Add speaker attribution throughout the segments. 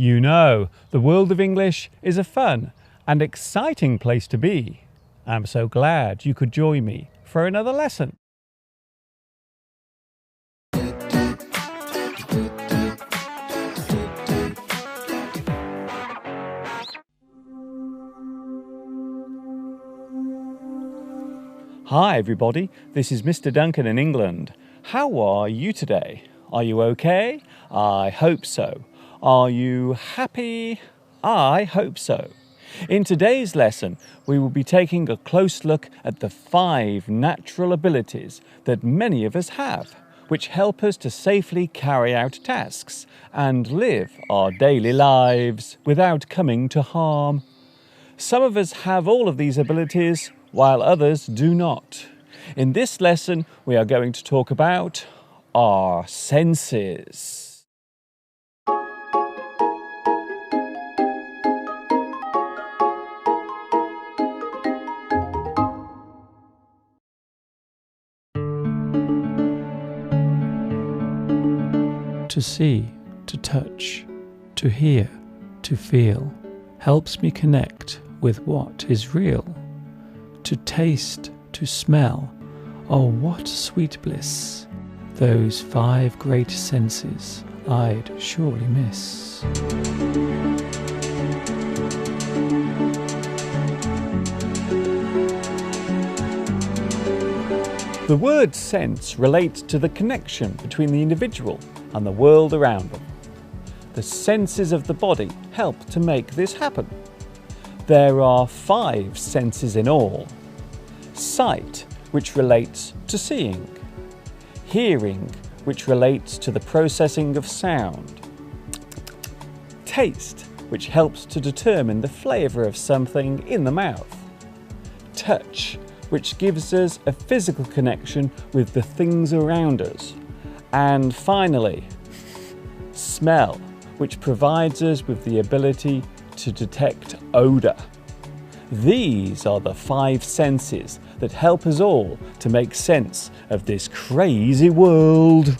Speaker 1: You know, the world of English is a fun and exciting place to be. I'm so glad you could join me for another lesson. Hi everybody, this is Mr. Duncan in England. How are you today? Are you okay? I hope so. Are you happy? I hope so. In today's lesson, we will be taking a close look at the 5 natural abilities that many of us have, which help us to safely carry out tasks and live our daily lives without coming to harm. Some of us have all of these abilities, while others do not. In this lesson, we are going to talk about our senses. To see, to touch, to hear, to feel helps me connect with what is real. To taste, to smell, oh what sweet bliss, those 5 great senses I'd surely miss. The word sense relates to the connection between the individual and the world around them. The senses of the body help to make this happen. There are 5 senses in all. Sight, which relates to seeing. Hearing, which relates to the processing of sound. Taste, which helps to determine the flavour of something in the mouth. Touch, which gives us a physical connection with the things around us. And finally, smell, which provides us with the ability to detect odour. These are the 5 senses that help us all to make sense of this crazy world.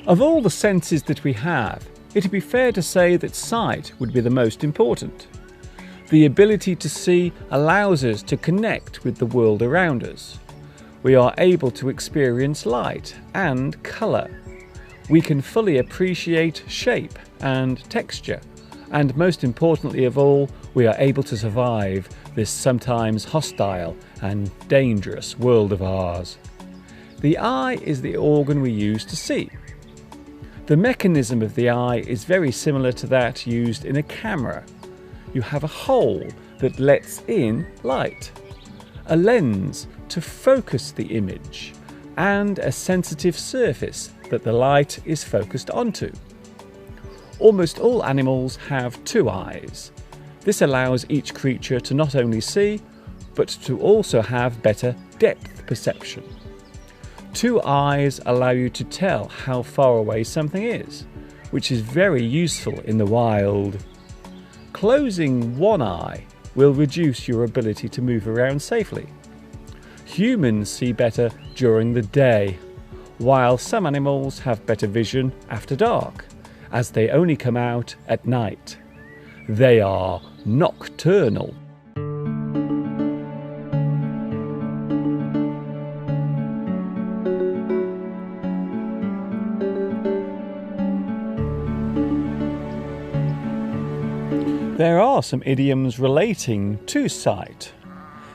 Speaker 1: Of all the senses that we have, it would be fair to say that sight would be the most important. The ability to see allows us to connect with the world around us. We are able to experience light and colour. We can fully appreciate shape and texture. And most importantly of all, we are able to survive this sometimes hostile and dangerous world of ours. The eye is the organ we use to see. The mechanism of the eye is very similar to that used in a camera. You have a hole that lets in light, a lens to focus the image, and a sensitive surface that the light is focused onto. Almost all animals have 2 eyes. This allows each creature to not only see, but to also have better depth perception. 2 eyes allow you to tell how far away something is, which is very useful in the wild. Closing one eye will reduce your ability to move around safely. Humans see better during the day, while some animals have better vision after dark, as they only come out at night. They are nocturnal. There are some idioms relating to sight.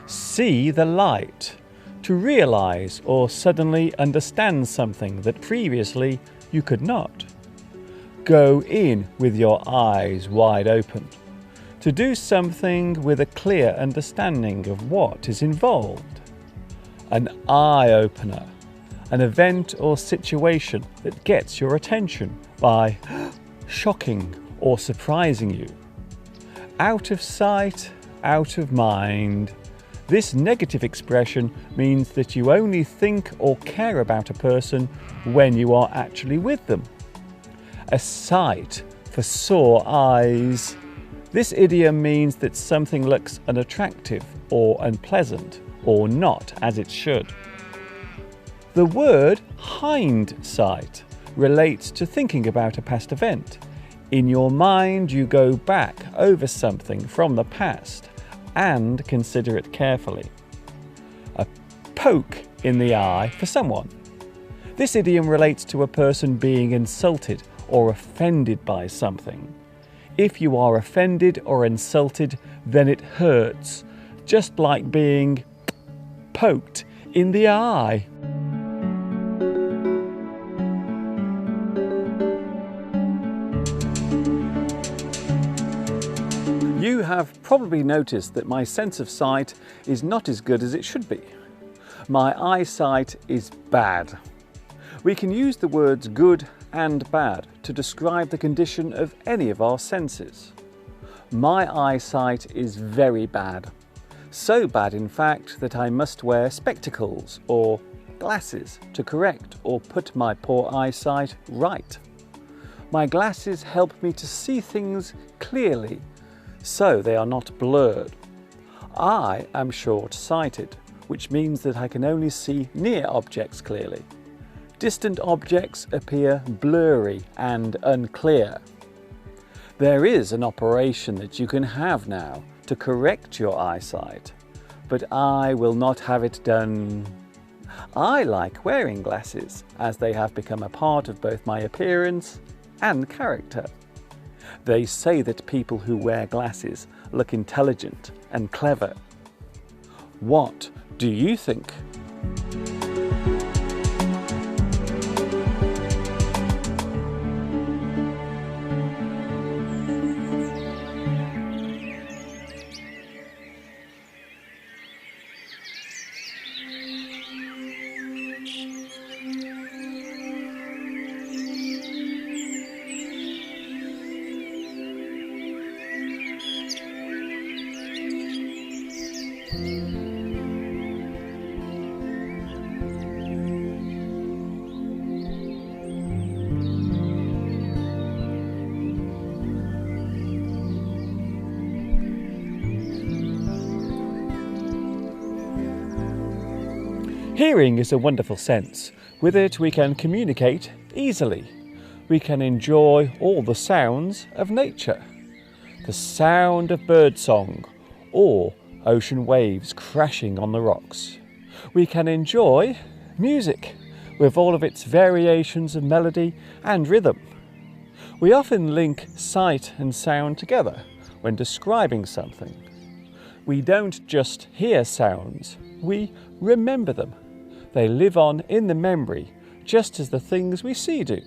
Speaker 1: See the light, to realise or suddenly understand something that previously you could not. Go in with your eyes wide open, to do something with a clear understanding of what is involved. An eye-opener, an event or situation that gets your attention by shocking or surprising you. Out of sight, out of mind. This negative expression means that you only think or care about a person when you are actually with them. A sight for sore eyes. This idiom means that something looks unattractive or unpleasant or not as it should. The word hindsight relates to thinking about a past event. In your mind, you go back over something from the past and consider it carefully. A poke in the eye for someone. This idiom relates to a person being insulted or offended by something. If you are offended or insulted, then it hurts, just like being poked in the eye. You have probably noticed that my sense of sight is not as good as it should be. My eyesight is bad. We can use the words good and bad to describe the condition of any of our senses. My eyesight is very bad. So bad, in fact, that I must wear spectacles or glasses to correct or put my poor eyesight right. My glasses help me to see things clearly, so they are not blurred. I am short-sighted, which means that I can only see near objects clearly. Distant objects appear blurry and unclear. There is an operation that you can have now to correct your eyesight, but I will not have it done. I like wearing glasses as they have become a part of both my appearance and character. They say that people who wear glasses look intelligent and clever. What do you think? Hearing is a wonderful sense. With it we can communicate easily. We can enjoy all the sounds of nature. The sound of birdsong or ocean waves crashing on the rocks. We can enjoy music with all of its variations of melody and rhythm. We often link sight and sound together when describing something. We don't just hear sounds, we remember them. They live on in the memory, just as the things we see do.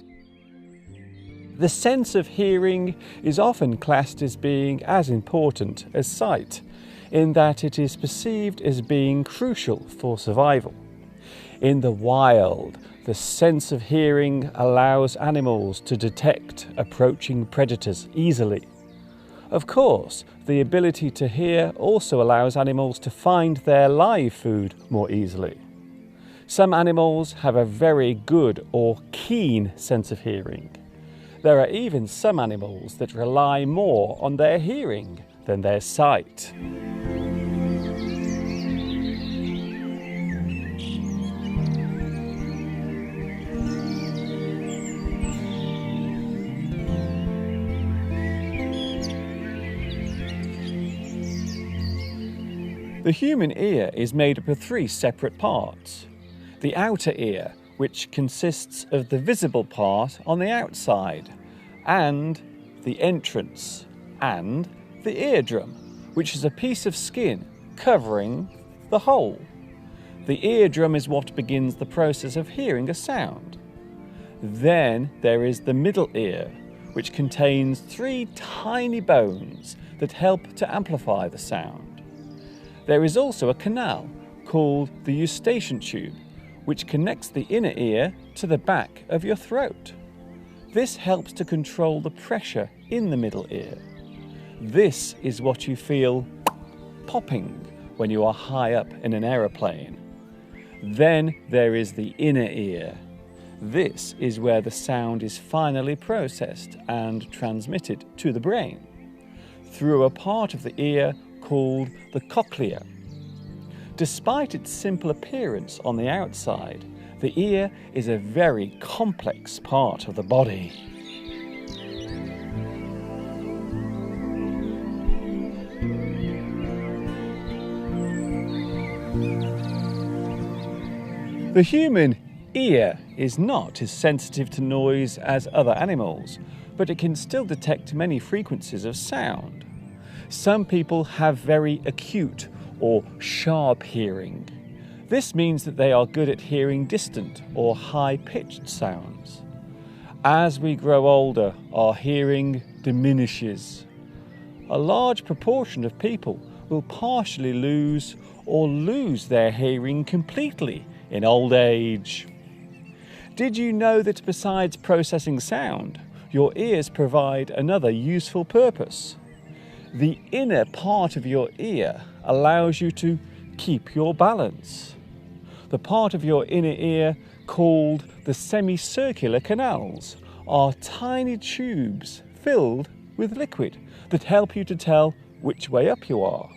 Speaker 1: The sense of hearing is often classed as being as important as sight, in that it is perceived as being crucial for survival. In the wild, the sense of hearing allows animals to detect approaching predators easily. Of course, the ability to hear also allows animals to find their live food more easily. Some animals have a very good or keen sense of hearing. There are even some animals that rely more on their hearing than their sight. The human ear is made up of 3 separate parts. The outer ear, which consists of the visible part on the outside, and the entrance, and the eardrum, which is a piece of skin covering the whole. The eardrum is what begins the process of hearing a sound. Then there is the middle ear, which contains 3 tiny bones that help to amplify the sound. There is also a canal called the eustachian tube, which connects the inner ear to the back of your throat. This helps to control the pressure in the middle ear. This is what you feel popping when you are high up in an aeroplane. Then there is the inner ear. This is where the sound is finally processed and transmitted to the brain through a part of the ear called the cochlea. Despite its simple appearance on the outside, the ear is a very complex part of the body. The human ear is not as sensitive to noise as other animals, but it can still detect many frequencies of sound. Some people have very acute or sharp hearing. This means that they are good at hearing distant or high-pitched sounds. As we grow older, our hearing diminishes. A large proportion of people will partially lose or lose their hearing completely in old age. Did you know that besides processing sound, your ears provide another useful purpose? The inner part of your ear allows you to keep your balance. The part of your inner ear called the semicircular canals are tiny tubes filled with liquid that help you to tell which way up you are.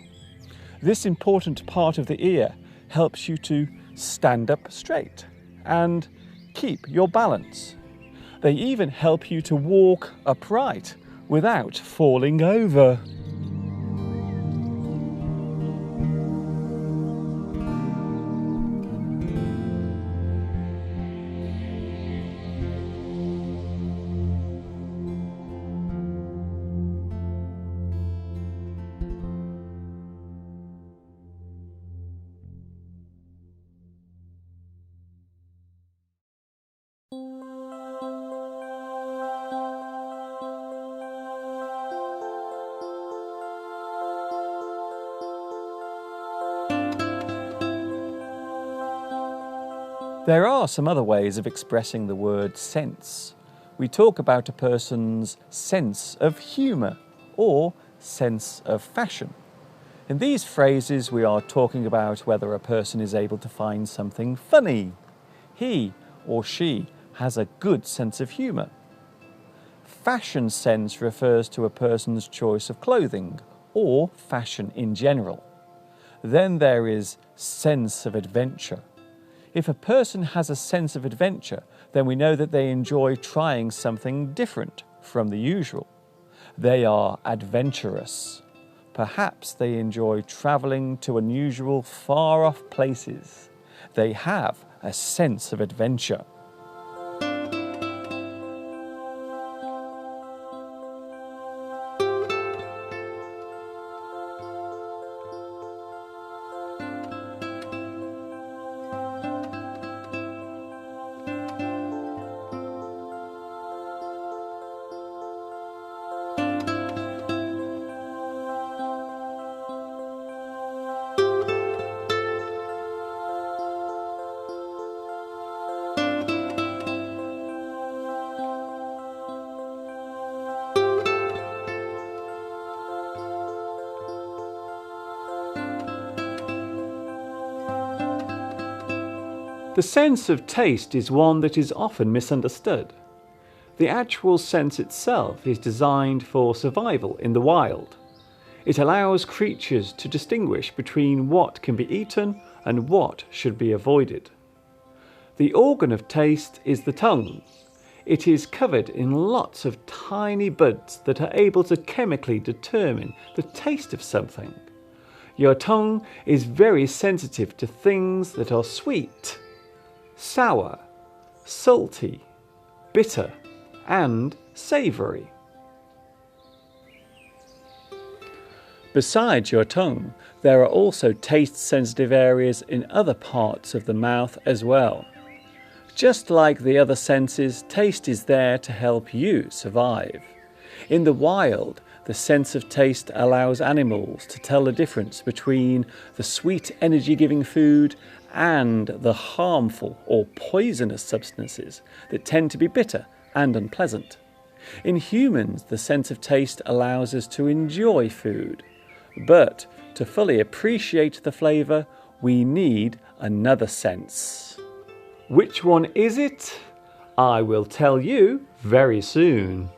Speaker 1: This important part of the ear helps you to stand up straight and keep your balance. They even help you to walk upright without falling over. There are some other ways of expressing the word sense. We talk about a person's sense of humour or sense of fashion. In these phrases, we are talking about whether a person is able to find something funny. He or she has a good sense of humour. Fashion sense refers to a person's choice of clothing or fashion in general. Then there is sense of adventure. If a person has a sense of adventure, then we know that they enjoy trying something different from the usual. They are adventurous. Perhaps they enjoy travelling to unusual, far-off places. They have a sense of adventure. The sense of taste is one that is often misunderstood. The actual sense itself is designed for survival in the wild. It allows creatures to distinguish between what can be eaten and what should be avoided. The organ of taste is the tongue. It is covered in lots of tiny buds that are able to chemically determine the taste of something. Your tongue is very sensitive to things that are sweet, sour, salty, bitter, and savoury. Besides your tongue, there are also taste-sensitive areas in other parts of the mouth as well. Just like the other senses, taste is there to help you survive. In the wild, the sense of taste allows animals to tell the difference between the sweet energy-giving food and the harmful or poisonous substances that tend to be bitter and unpleasant. In humans, the sense of taste allows us to enjoy food, but to fully appreciate the flavour, we need another sense. Which one is it? I will tell you very soon.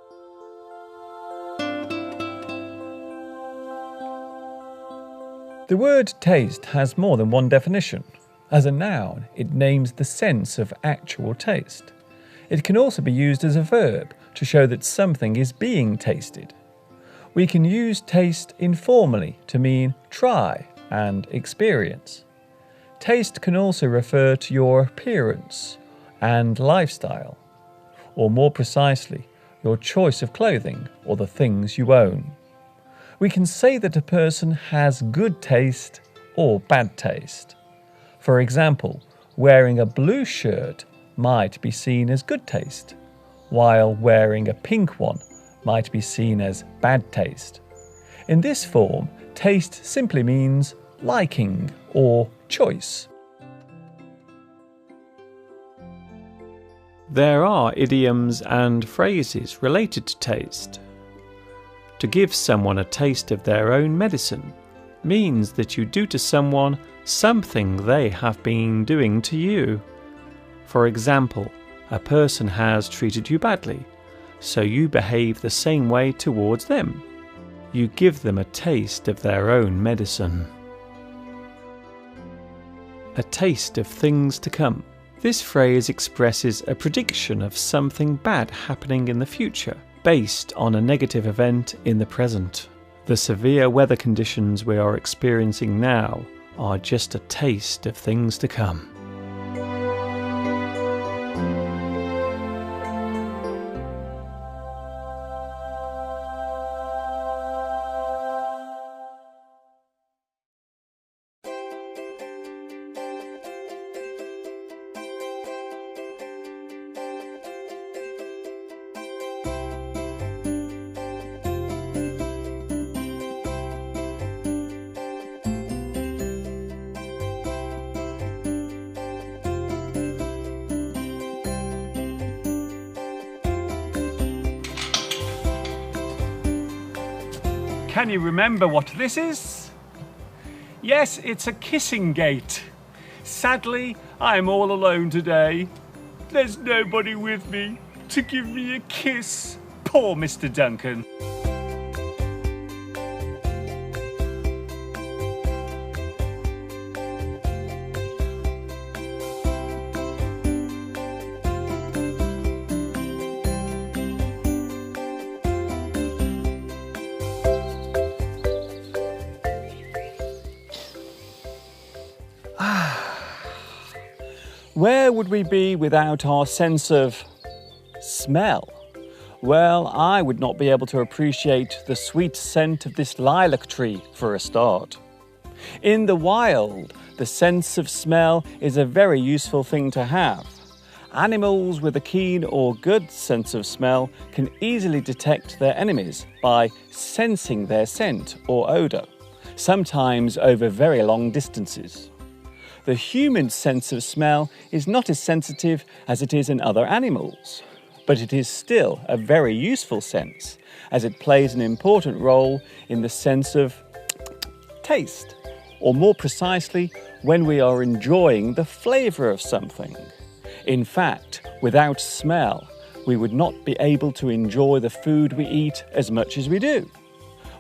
Speaker 1: The word taste has more than one definition. As a noun, it names the sense of actual taste. It can also be used as a verb to show that something is being tasted. We can use taste informally to mean try and experience. Taste can also refer to your appearance and lifestyle, or more precisely, your choice of clothing or the things you own. We can say that a person has good taste or bad taste. For example, wearing a blue shirt might be seen as good taste, while wearing a pink one might be seen as bad taste. In this form, taste simply means liking or choice. There are idioms and phrases related to taste. To give someone a taste of their own medicine means that you do to someone something they have been doing to you. For example, a person has treated you badly, so you behave the same way towards them. You give them a taste of their own medicine. A taste of things to come. This phrase expresses a prediction of something bad happening in the future, based on a negative event in the present. The severe weather conditions we are experiencing now are just a taste of things to come.
Speaker 2: Can you remember what this is? Yes, it's a kissing gate. Sadly, I'm all alone today. There's nobody with me to give me a kiss. Poor Mr. Duncan.
Speaker 1: Where would we be without our sense of smell? Well, I would not be able to appreciate the sweet scent of this lilac tree for a start. In the wild, the sense of smell is a very useful thing to have. Animals with a keen or good sense of smell can easily detect their enemies by sensing their scent or odour, sometimes over very long distances. The human sense of smell is not as sensitive as it is in other animals, but it is still a very useful sense, as it plays an important role in the sense of taste, or more precisely, when we are enjoying the flavour of something. In fact, without smell, we would not be able to enjoy the food we eat as much as we do.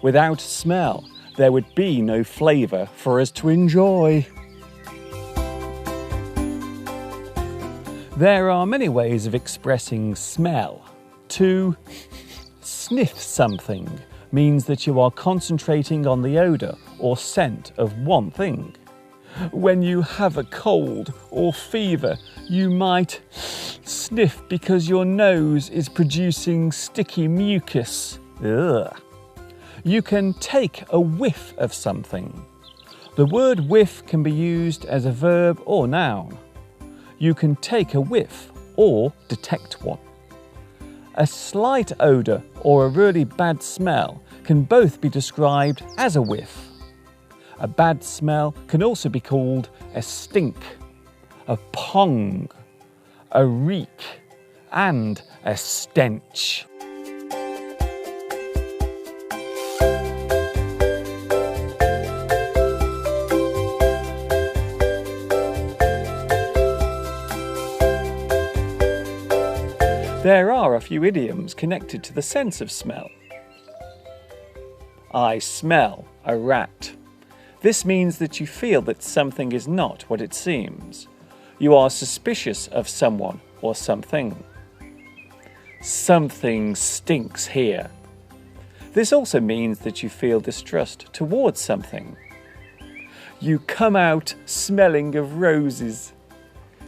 Speaker 1: Without smell, there would be no flavour for us to enjoy. There are many ways of expressing smell. To sniff something means that you are concentrating on the odour or scent of one thing. When you have a cold or fever, you might sniff because your nose is producing sticky mucus. Ugh. You can take a whiff of something. The word whiff can be used as a verb or noun. You can take a whiff or detect one. A slight odour or a really bad smell can both be described as a whiff. A bad smell can also be called a stink, a pong, a reek, and a stench. There are a few idioms connected to the sense of smell. I smell a rat. This means that you feel that something is not what it seems. You are suspicious of someone or something. Something stinks here. This also means that you feel distrust towards something. You come out smelling of roses.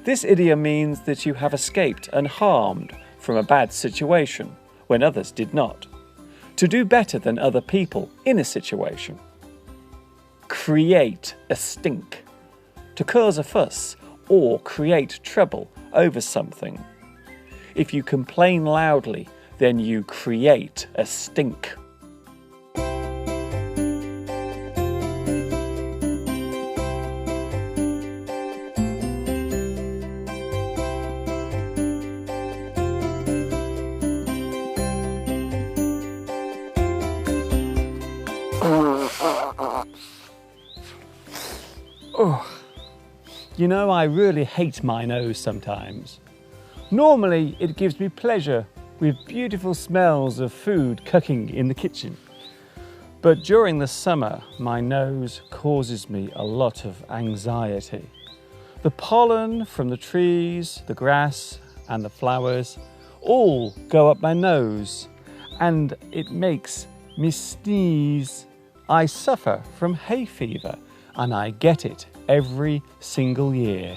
Speaker 1: This idiom means that you have escaped unharmed from a bad situation when others did not. To do better than other people in a situation. Create a stink. To cause a fuss or create trouble over something. If you complain loudly, then you create a stink. You know, I really hate my nose sometimes. Normally, it gives me pleasure with beautiful smells of food cooking in the kitchen. But during the summer, my nose causes me a lot of anxiety. The pollen from the trees, the grass, and the flowers all go up my nose, and it makes me sneeze. I suffer from hay fever, and I get it every single year.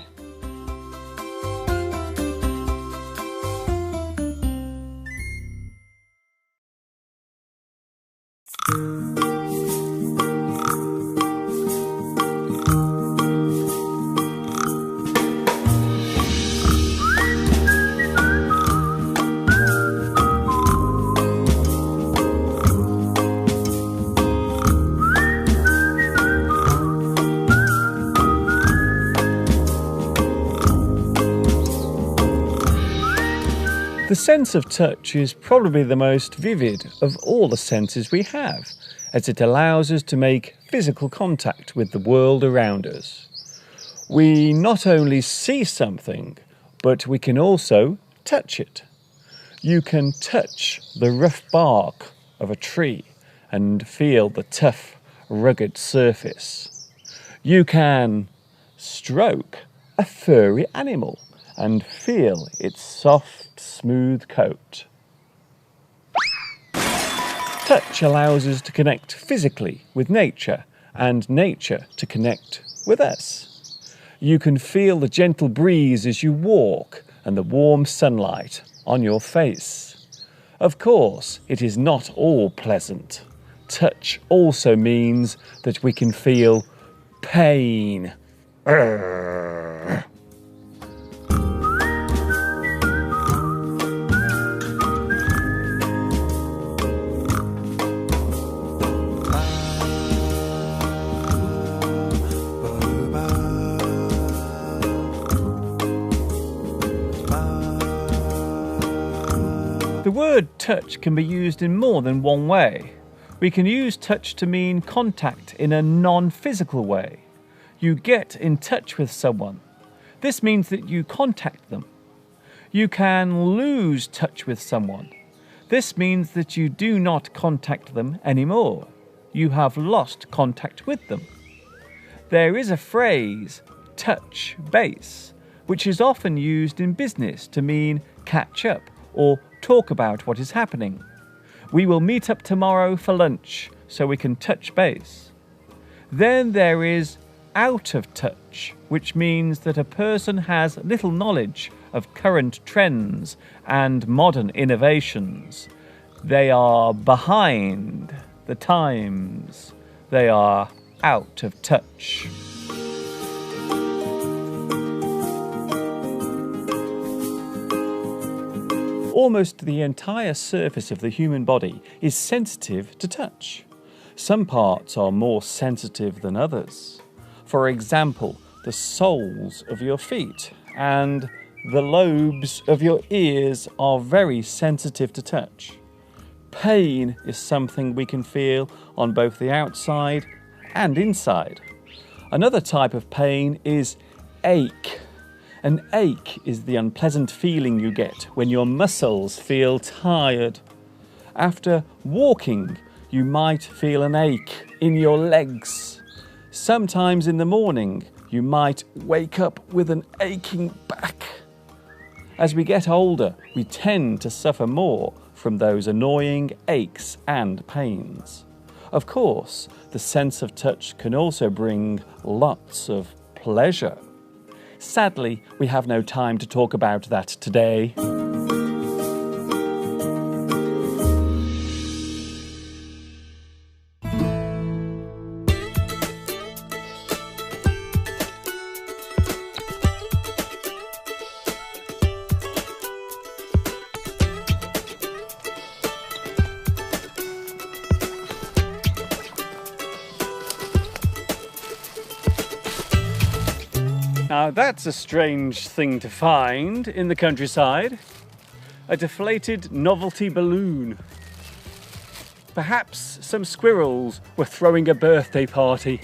Speaker 1: The sense of touch is probably the most vivid of all the senses we have, as it allows us to make physical contact with the world around us. We not only see something, but we can also touch it. You can touch the rough bark of a tree and feel the tough, rugged surface. You can stroke a furry animal and feel its soft, smooth coat. Touch allows us to connect physically with nature and nature to connect with us. You can feel the gentle breeze as you walk and the warm sunlight on your face. Of course, it is not all pleasant. Touch also means that we can feel pain. The word touch can be used in more than one way. We can use touch to mean contact in a non-physical way. You get in touch with someone. This means that you contact them. You can lose touch with someone. This means that you do not contact them anymore. You have lost contact with them. There is a phrase, touch base, which is often used in business to mean catch up or talk about what is happening. We will meet up tomorrow for lunch so we can touch base. Then there is out of touch, which means that a person has little knowledge of current trends and modern innovations. They are behind the times. They are out of touch. Almost the entire surface of the human body is sensitive to touch. Some parts are more sensitive than others. For example, the soles of your feet and the lobes of your ears are very sensitive to touch. Pain is something we can feel on both the outside and inside. Another type of pain is ache. An ache is the unpleasant feeling you get when your muscles feel tired. After walking, you might feel an ache in your legs. Sometimes in the morning, you might wake up with an aching back. As we get older, we tend to suffer more from those annoying aches and pains. Of course, the sense of touch can also bring lots of pleasure. Sadly, we have no time to talk about that today.
Speaker 2: Now that's a strange thing to find in the countryside. A deflated novelty balloon. Perhaps some squirrels were throwing a birthday party.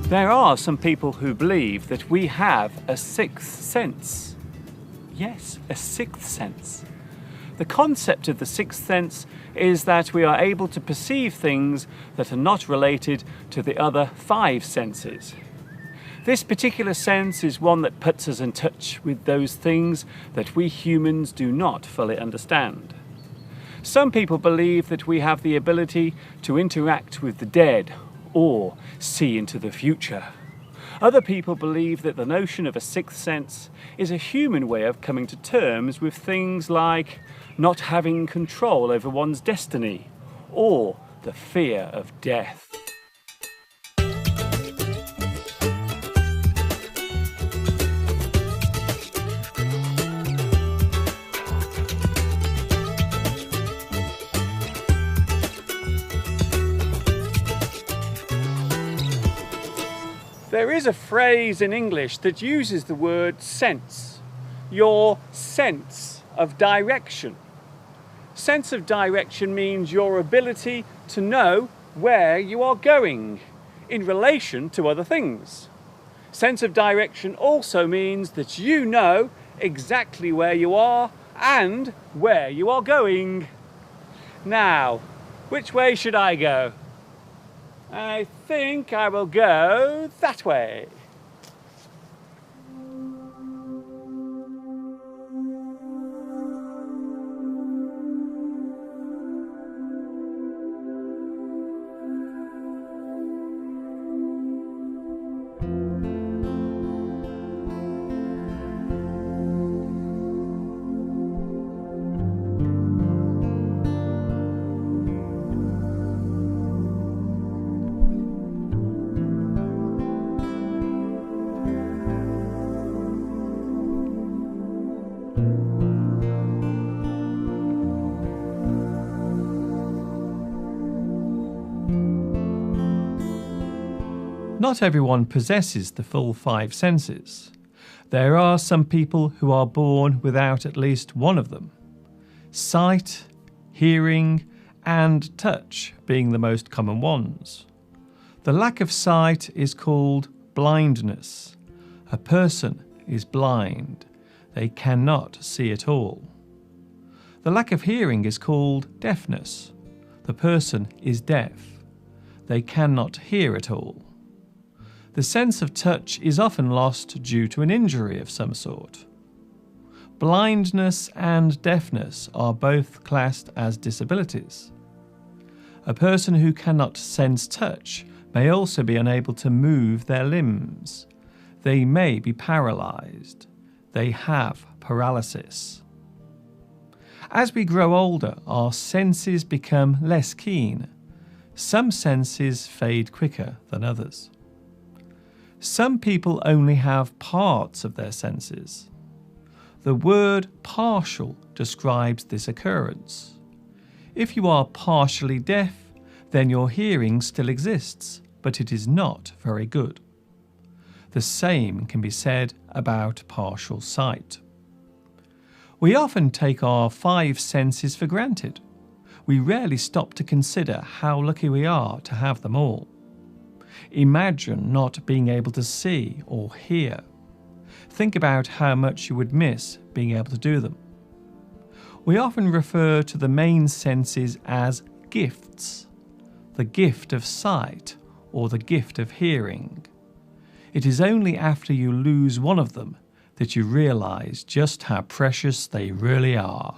Speaker 2: There are some people who believe that we have a sixth sense. Yes, a sixth sense. The concept of the sixth sense is that we are able to perceive things that are not related to the other five senses. This particular sense is one that puts us in touch with those things that we humans do not fully understand. Some people believe that we have the ability to interact with the dead or see into the future. Other people believe that the notion of a sixth sense is a human way of coming to terms with things like not having control over one's destiny or the fear of death. There is a phrase in English that uses the word sense, your sense of direction. Sense of direction means your ability to know where you are going in relation to other things. Sense of direction also means that you know exactly where you are and where you are going. Now, which way should I go? I think I will go that way.
Speaker 1: Not everyone possesses the full five senses. There are some people who are born without at least one of them. Sight, hearing, and touch being the most common ones. The lack of sight is called blindness. A person is blind. They cannot see at all. The lack of hearing is called deafness. The person is deaf. They cannot hear at all. The sense of touch is often lost due to an injury of some sort. Blindness and deafness are both classed as disabilities. A person who cannot sense touch may also be unable to move their limbs. They may be paralyzed. They have paralysis. As we grow older, our senses become less keen. Some senses fade quicker than others. Some people only have parts of their senses. The word partial describes this occurrence. If you are partially deaf, then your hearing still exists, but it is not very good. The same can be said about partial sight. We often take our 5 senses for granted. We rarely stop to consider how lucky we are to have them all. Imagine not being able to see or hear. Think about how much you would miss being able to do them. We often refer to the main senses as gifts, the gift of sight or the gift of hearing. It is only after you lose one of them that you realise just how precious they really are.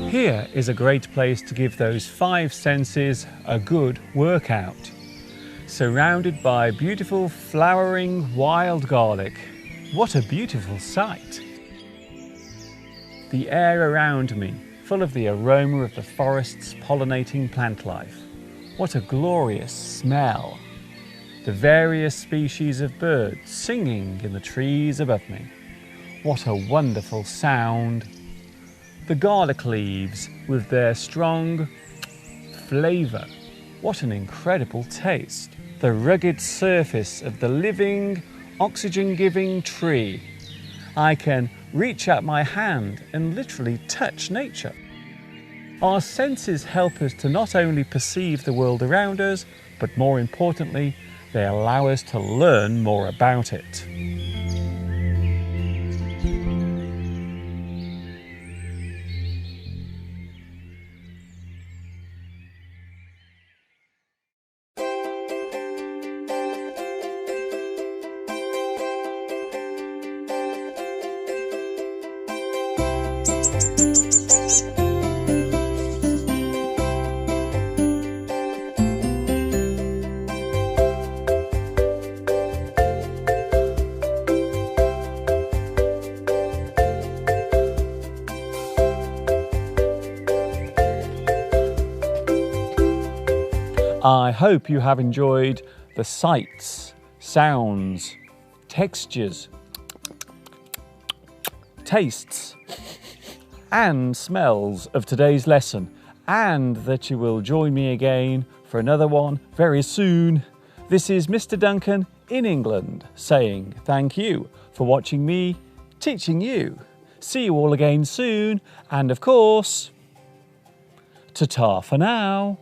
Speaker 2: Here is a great place to give those 5 senses a good workout. Surrounded by beautiful flowering wild garlic. What a beautiful sight! The air around me, full of the aroma of the forest's pollinating plant life. What a glorious smell! The various species of birds singing in the trees above me. What a wonderful sound! The garlic leaves with their strong flavour. What an incredible taste. The rugged surface of the living, oxygen-giving tree. I can reach out my hand and literally touch nature. Our senses help us to not only perceive the world around us, but more importantly, they allow us to learn more about it. I hope you have enjoyed the sights, sounds, textures, tastes and smells of today's lesson, and that you will join me again for another one very soon. This is Mr. Duncan in England saying thank you for watching me teaching you. See you all again soon, and of course, ta-ta for now.